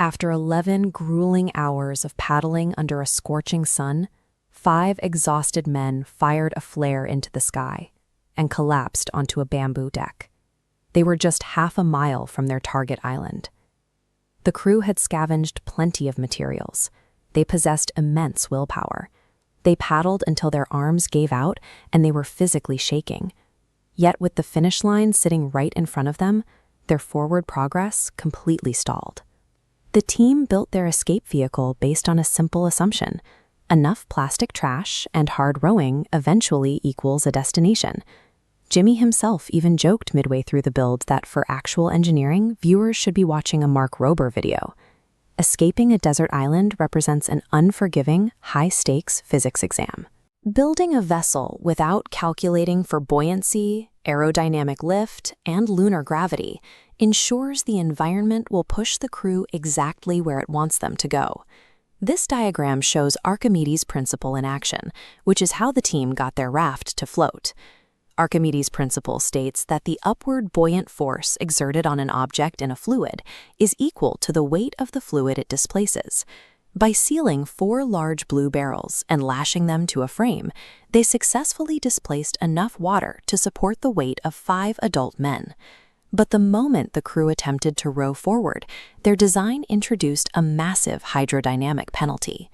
After 11 grueling hours of paddling under a scorching sun, 5 exhausted men fired a flare into the sky and collapsed onto a bamboo deck. They were just half a mile from their target island. The crew had scavenged plenty of materials. They possessed immense willpower. They paddled until their arms gave out and they were physically shaking. Yet with the finish line sitting right in front of them, their forward progress completely stalled. The team built their escape vehicle based on a simple assumption: enough plastic trash and hard rowing eventually equals a destination. Jimmy himself even joked midway through the build that for actual engineering, viewers should be watching a Mark Rober video. Escaping a desert island represents an unforgiving, high-stakes physics exam. Building a vessel without calculating for buoyancy, aerodynamic lift, and lunar gravity ensures the environment will push the crew exactly where it wants them to go. This diagram shows Archimedes' principle in action, which is how the team got their raft to float. Archimedes' principle states that the upward buoyant force exerted on an object in a fluid is equal to the weight of the fluid it displaces. By sealing 4 large blue barrels and lashing them to a frame, they successfully displaced enough water to support the weight of 5 adult men. But the moment the crew attempted to row forward, their design introduced a massive hydrodynamic penalty.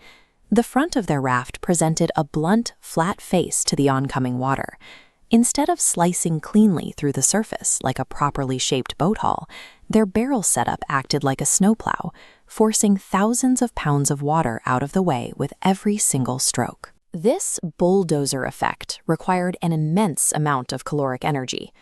The front of their raft presented a blunt, flat face to the oncoming water. Instead of slicing cleanly through the surface like a properly shaped boat hull, their barrel setup acted like a snowplow, forcing thousands of pounds of water out of the way with every single stroke. This bulldozer effect required an immense amount of caloric energy.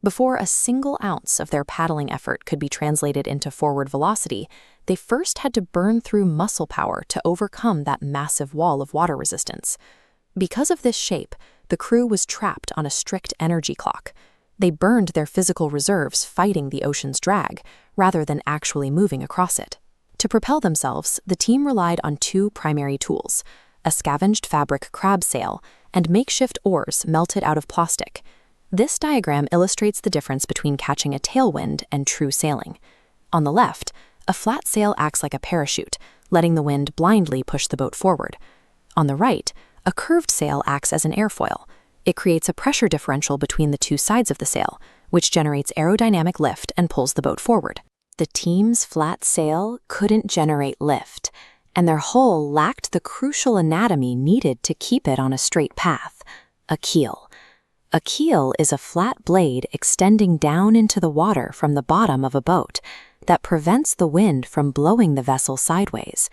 Before a single ounce of their paddling effort could be translated into forward velocity, they first had to burn through muscle power to overcome that massive wall of water resistance. Because of this shape, the crew was trapped on a strict energy clock. They burned their physical reserves fighting the ocean's drag, rather than actually moving across it. To propel themselves, the team relied on 2 primary tools: a scavenged fabric crab sail and makeshift oars melted out of plastic. This diagram illustrates the difference between catching a tailwind and true sailing. On the left, a flat sail acts like a parachute, letting the wind blindly push the boat forward. On the right, a curved sail acts as an airfoil. It creates a pressure differential between the 2 sides of the sail, which generates aerodynamic lift and pulls the boat forward. The team's flat sail couldn't generate lift, and their hull lacked the crucial anatomy needed to keep it on a straight path: a keel. A keel is a flat blade extending down into the water from the bottom of a boat that prevents the wind from blowing the vessel sideways.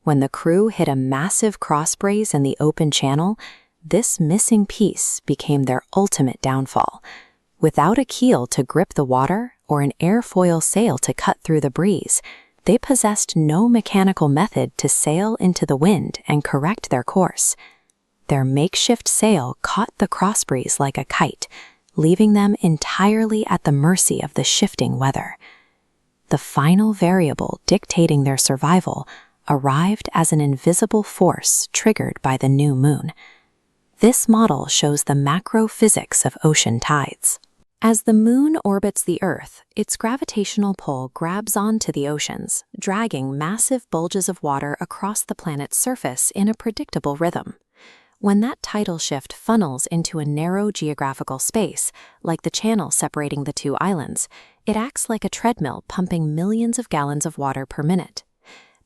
When the crew hit a massive crossbrace in the open channel, this missing piece became their ultimate downfall. Without a keel to grip the water or an airfoil sail to cut through the breeze, they possessed no mechanical method to sail into the wind and correct their course. Their makeshift sail caught the crossbreeze like a kite, leaving them entirely at the mercy of the shifting weather. The final variable dictating their survival arrived as an invisible force triggered by the new moon. This model shows the macro physics of ocean tides. As the moon orbits the Earth, its gravitational pull grabs onto the oceans, dragging massive bulges of water across the planet's surface in a predictable rhythm. When that tidal shift funnels into a narrow geographical space, like the channel separating the 2 islands, it acts like a treadmill pumping millions of gallons of water per minute.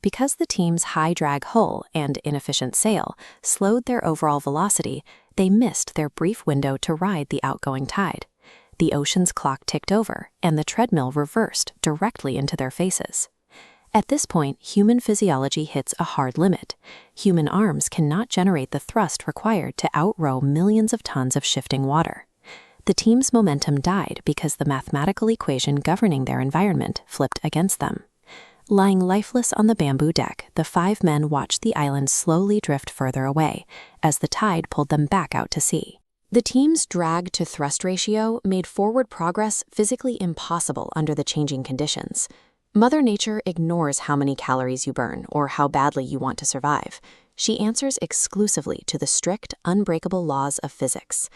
Because the team's high-drag hull and inefficient sail slowed their overall velocity, they missed their brief window to ride the outgoing tide. The ocean's clock ticked over, and the treadmill reversed directly into their faces. At this point, human physiology hits a hard limit. Human arms cannot generate the thrust required to outrow millions of tons of shifting water. The team's momentum died because the mathematical equation governing their environment flipped against them. Lying lifeless on the bamboo deck, the 5 men watched the island slowly drift further away as the tide pulled them back out to sea. The team's drag-to-thrust ratio made forward progress physically impossible under the changing conditions. Mother Nature ignores how many calories you burn or how badly you want to survive. She answers exclusively to the strict, unbreakable laws of physics.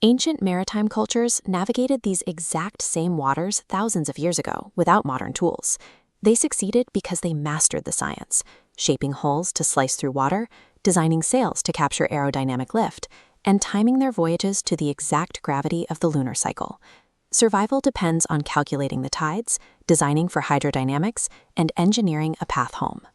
Ancient maritime cultures navigated these exact same waters thousands of years ago without modern tools. They succeeded because they mastered the science, shaping hulls to slice through water, designing sails to capture aerodynamic lift, and timing their voyages to the exact gravity of the lunar cycle. Survival depends on calculating the tides, designing for hydrodynamics, and engineering a path home.